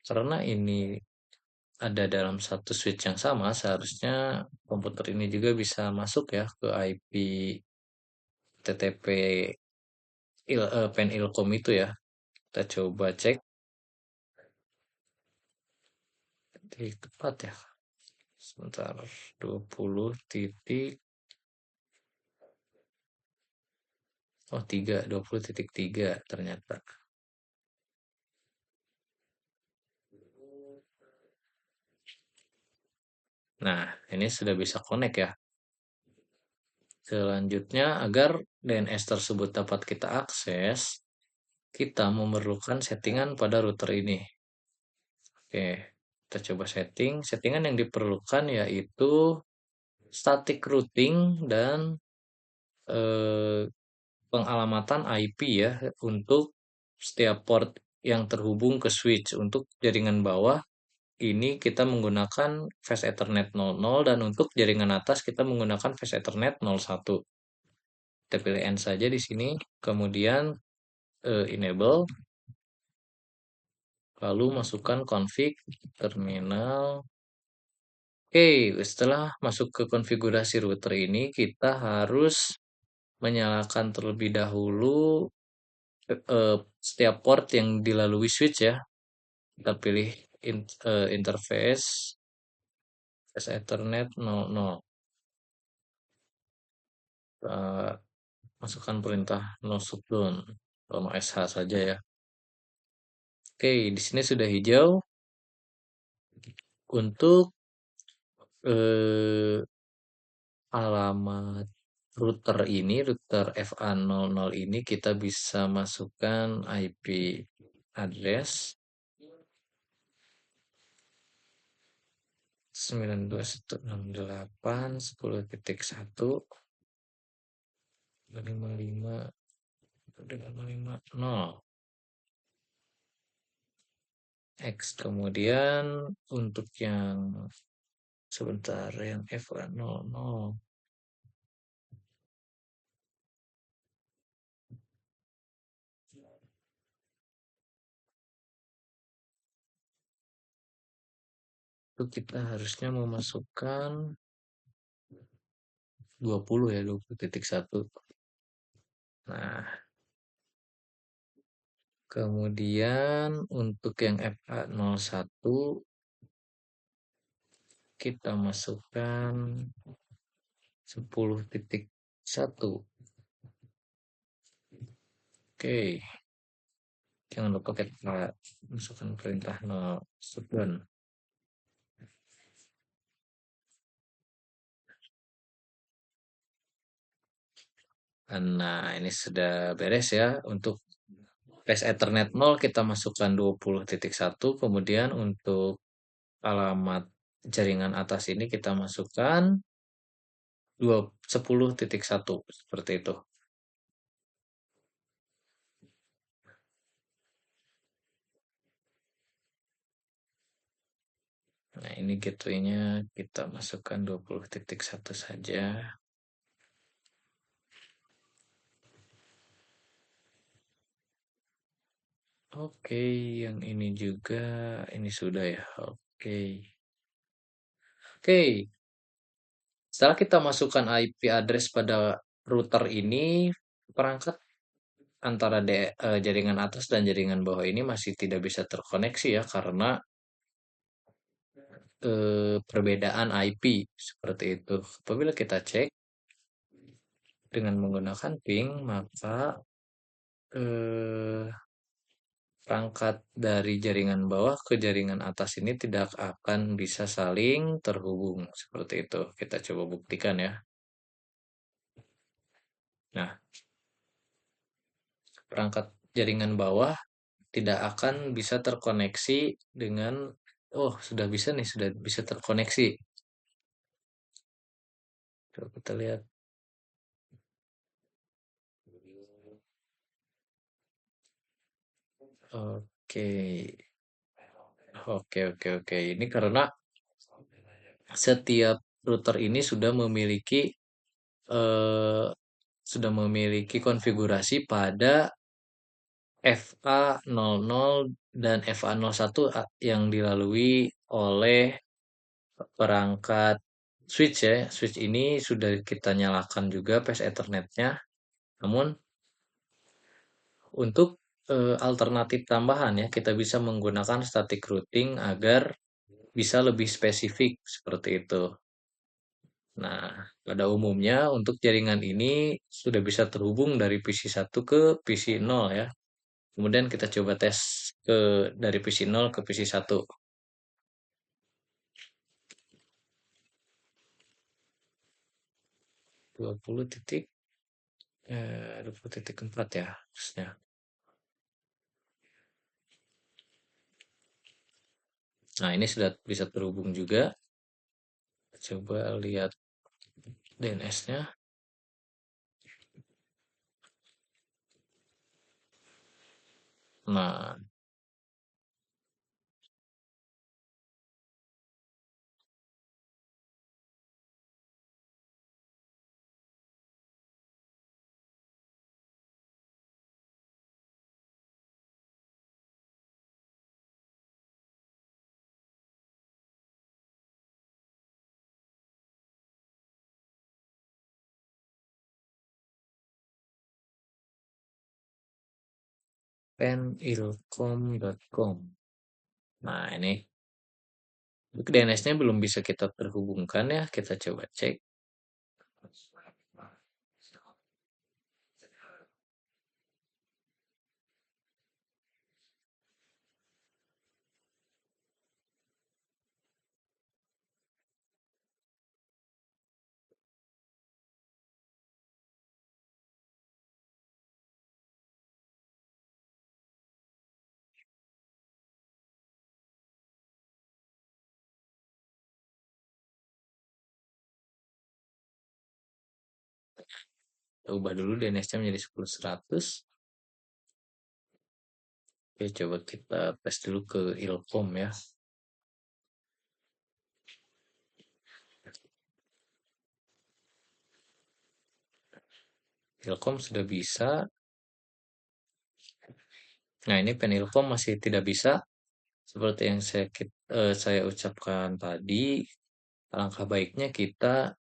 Karena ini ada dalam satu switch yang sama, seharusnya komputer ini juga bisa masuk ya ke IP TTP pen Ilkom itu ya. Kita coba cek di tepat ya. Sebentar, 20 titik, oh 3, 20.3 ternyata. Nah, ini sudah bisa connect ya. Selanjutnya, agar DNS tersebut dapat kita akses, kita memerlukan settingan pada router ini. Oke, kita coba setting. Settingan yang diperlukan yaitu static routing dan eh, pengalamatan IP ya untuk setiap port yang terhubung ke switch. Untuk jaringan bawah ini kita menggunakan Fast Ethernet 00 dan untuk jaringan atas kita menggunakan Fast Ethernet 01. Kita pilih N saja di sini, kemudian enable. lalu masukkan config terminal. Oke, setelah masuk ke konfigurasi router ini, kita harus menyalakan terlebih dahulu setiap port yang dilalui switch ya. Kita pilih interface Ethernet 00. Kita masukkan perintah no shutdown atau no sh saja ya. Oke, di sini sudah hijau. Untuk eh, alamat router FA00 ini kita bisa masukkan IP address 92.168.155.550 X. Kemudian untuk yang sebentar yang FA00 itu kita harusnya memasukkan 20 ya, 20.1. Nah, kemudian untuk yang FA01 kita masukkan 10.1. Oke, jangan lupa kita masukkan perintah no shutdown. Nah, ini sudah beres ya. Untuk Flash Ethernet 0 kita masukkan 20.1. Kemudian untuk alamat jaringan atas ini kita masukkan 10.1 seperti itu. Nah, ini gateway-nya kita masukkan 20.1 saja. Oke, yang ini juga, ini sudah ya. Oke. Oke, setelah kita masukkan IP address pada router ini, perangkat antara jaringan atas dan jaringan bawah ini masih tidak bisa terkoneksi ya karena perbedaan IP seperti itu. Apabila kita cek dengan menggunakan ping, maka eh, perangkat dari jaringan bawah ke jaringan atas ini tidak akan bisa saling terhubung seperti itu. Kita coba buktikan ya. Nah, perangkat jaringan bawah tidak akan bisa terkoneksi dengan, oh sudah bisa nih, sudah bisa terkoneksi. Coba kita lihat. Oke, oke. Ini karena setiap router ini eh, sudah memiliki konfigurasi pada FA00 dan FA01 yang dilalui oleh perangkat switch ya. Switch ini sudah kita nyalakan juga flash Ethernet-nya. Namun untuk alternatif tambahan ya, kita bisa menggunakan static routing agar bisa lebih spesifik seperti itu. Nah, pada umumnya untuk jaringan ini sudah bisa terhubung dari PC1 ke PC0 ya. Kemudian kita coba tes dari PC0 ke PC1. 20.4 ya harusnya. Nah, ini sudah bisa terhubung juga. Coba lihat DNS-nya. Nah, penilkom.com. Nah, ini DNS-nya belum bisa kita terhubungkan ya. Kita coba cek. Kita ubah dulu DNS-nya menjadi 10.100. Oke, coba kita tes dulu ke Ilkom ya. Ilkom sudah bisa. Nah, ini penilkom masih tidak bisa. Seperti yang saya ucapkan tadi, alangkah baiknya kita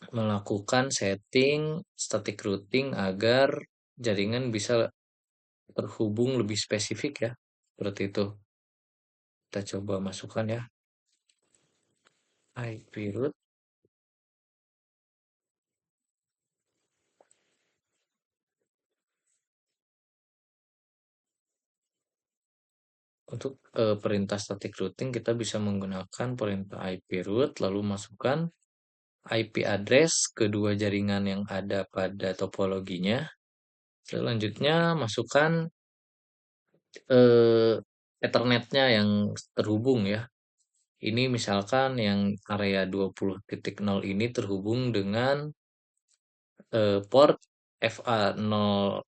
melakukan setting static routing agar jaringan bisa terhubung lebih spesifik ya. Seperti itu. Kita coba masukkan ya. IP root. Untuk perintah static routing kita bisa menggunakan perintah IP root lalu masukkan IP address kedua jaringan yang ada pada topologinya. Selanjutnya masukkan eh, Ethernetnya yang terhubung ya. Ini misalkan yang area 20.0 ini terhubung dengan port FA0/0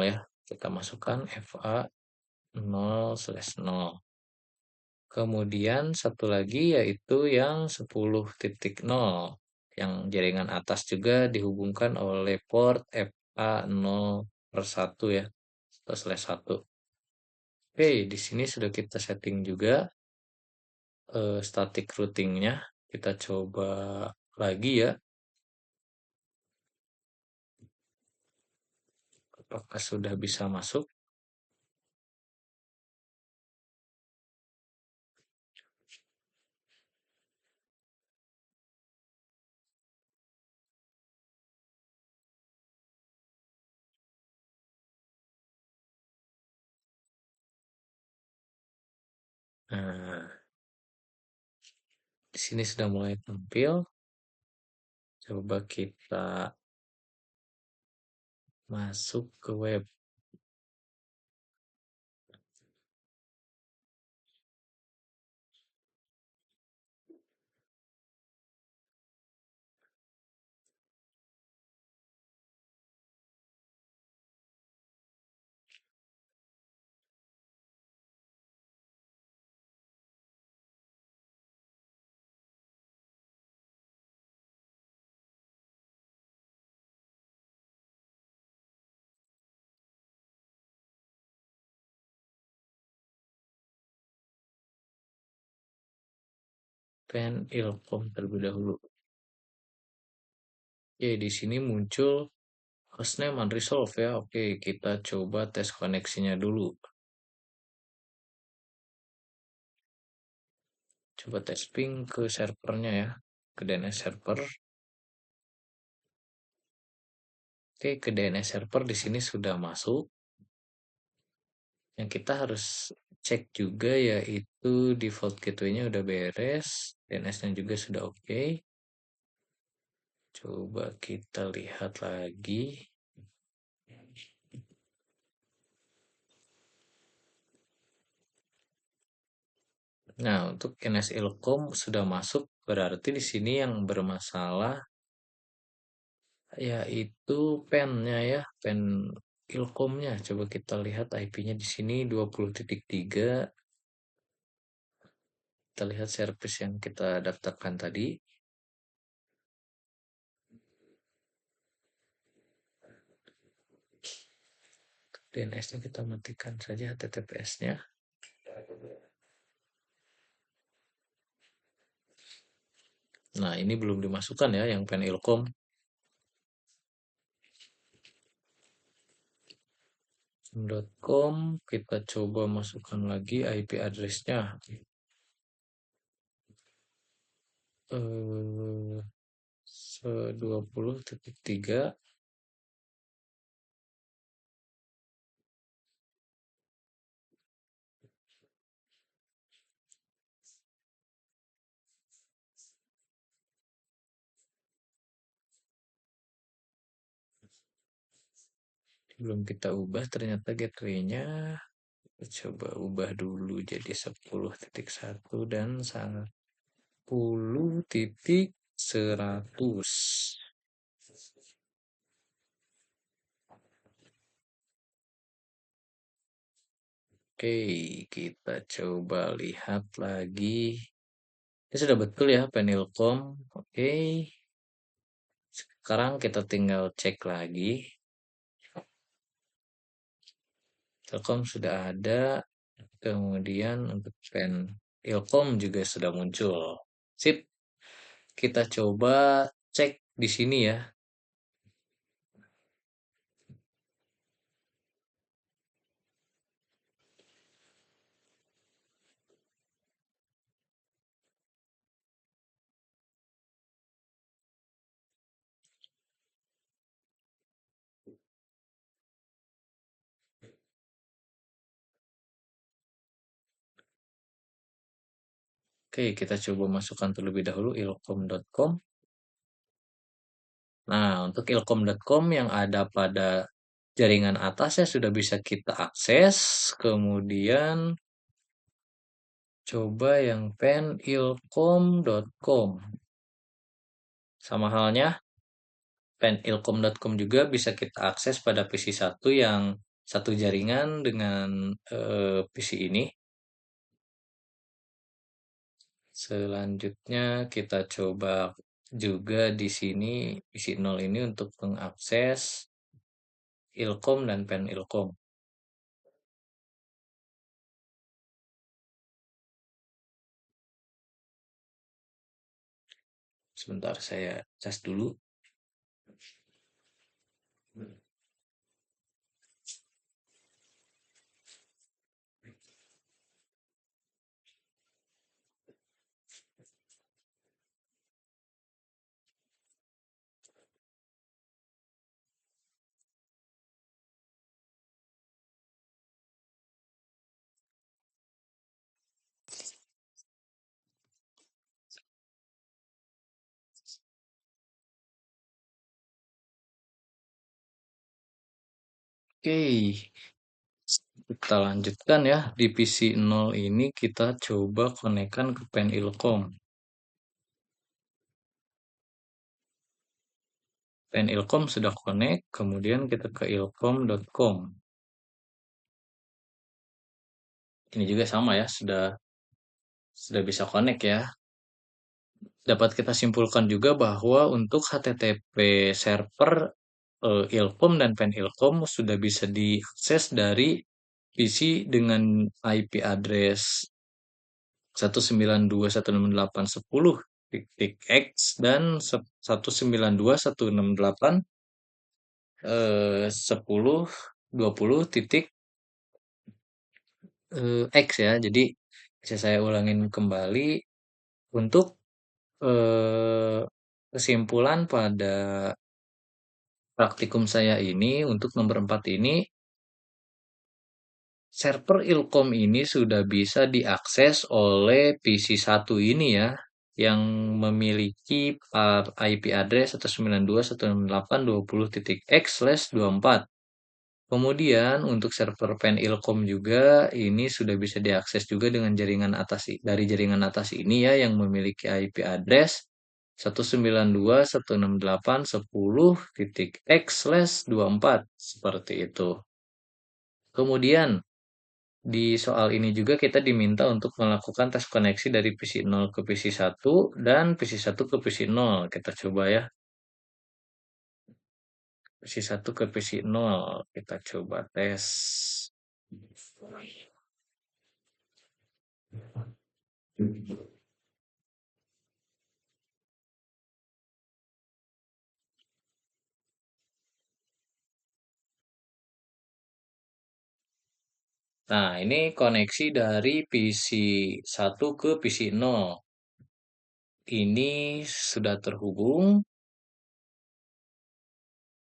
ya. Kita masukkan FA0/0. Kemudian satu lagi yaitu yang 10.0 yang jaringan atas juga dihubungkan oleh port FA0/1 ya, atau /1. Oke, di sini sudah kita setting juga static routingnya. Kita coba lagi ya, apakah sudah bisa masuk. Nah, di sini sudah mulai tampil. Coba kita masuk ke web. Penilkom terlebih dahulu. Ya, di sini muncul hostname unresolved ya. Oke, kita coba tes koneksinya dulu. Coba tes ping ke servernya ya, ke DNS server. Oke, ke DNS server di sini sudah masuk. Yang kita harus cek juga yaitu default gateway-nya udah beres, DNS-nya juga sudah oke. Coba kita lihat lagi. Nah, untuk NS Ilkom sudah masuk, berarti di sini yang bermasalah yaitu pen-nya ya, pen Ilkomnya. Coba kita lihat IP-nya di sini 20.3. Kita lihat service yang kita daftarkan tadi. DNS-nya kita matikan saja HTTPS-nya. Nah, ini belum dimasukkan ya yang pen Ilkom. ilkom.com, kita coba masukkan lagi IP address-nya. Eh, 20.3. Belum kita ubah ternyata gateway-nya. Kita coba ubah dulu jadi 10.1 dan 10.100. Oke, kita coba lihat lagi. Ini sudah betul ya, Penilkom. Oke, sekarang kita tinggal cek lagi. Telkom sudah ada, kemudian untuk Penilkom juga sudah muncul. Sip, kita coba cek di sini ya. Oke, kita coba masukkan terlebih dahulu ilkom.com. Nah, untuk ilkom.com yang ada pada jaringan atasnya sudah bisa kita akses. Kemudian coba yang penilkom.com. Sama halnya, penilkom.com juga bisa kita akses pada PC satu yang satu jaringan dengan PC ini. Selanjutnya kita coba juga di sini isi 0 ini untuk mengakses Ilkom dan Penilkom. Sebentar saya cas dulu. Oke, kita lanjutkan ya. Di PC 0 ini kita coba konekkan ke Penilkom. Penilkom sudah connect, kemudian kita ke ilkom.com. Ini juga sama ya, sudah bisa connect ya. Dapat kita simpulkan juga bahwa untuk HTTP server Ilkom dan Penilkom sudah bisa diakses dari PC dengan IP address 192.168.10.x dan 192.168 10.20 X ya. Jadi bisa saya ulangin kembali untuk eh, kesimpulan pada praktikum saya ini untuk nomor 4 ini, server Ilkom ini sudah bisa diakses oleh PC satu ini ya, yang memiliki IP address 192.168.20.x/24. Kemudian untuk server Penilkom juga ini sudah bisa diakses juga dengan jaringan atas dari jaringan atas ini ya yang memiliki IP address 192.168.10.x/24 seperti itu. Kemudian di soal ini juga kita diminta untuk melakukan tes koneksi dari PC 0 ke PC 1 dan PC 1 ke PC 0. Kita coba ya. PC 1 ke PC 0. Kita coba tes. Nah, ini koneksi dari PC 1 ke PC 0. Ini sudah terhubung.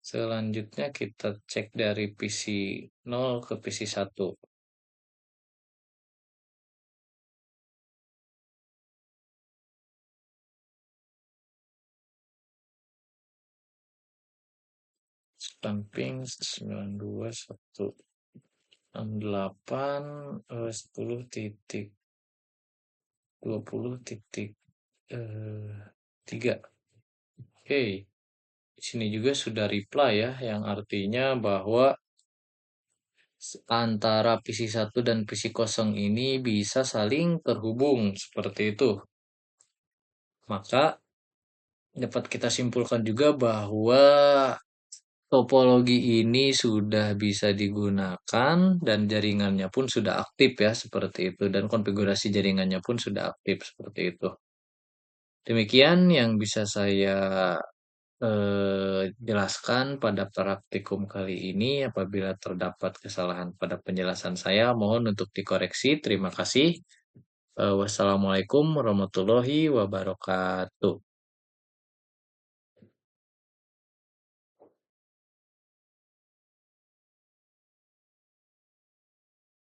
Selanjutnya kita cek dari PC 0 ke PC 1. Stamping 92.168 10.20.3. Oke, di sini juga sudah reply ya, yang artinya bahwa antara PC 1 dan PC 0 ini bisa saling terhubung seperti itu. Maka dapat kita simpulkan juga bahwa topologi ini sudah bisa digunakan dan jaringannya pun sudah aktif ya seperti itu, dan konfigurasi jaringannya pun sudah aktif seperti itu. Demikian yang bisa saya jelaskan pada praktikum kali ini. Apabila terdapat kesalahan pada penjelasan saya, mohon untuk dikoreksi. Terima kasih. Wassalamualaikum warahmatullahi wabarakatuh.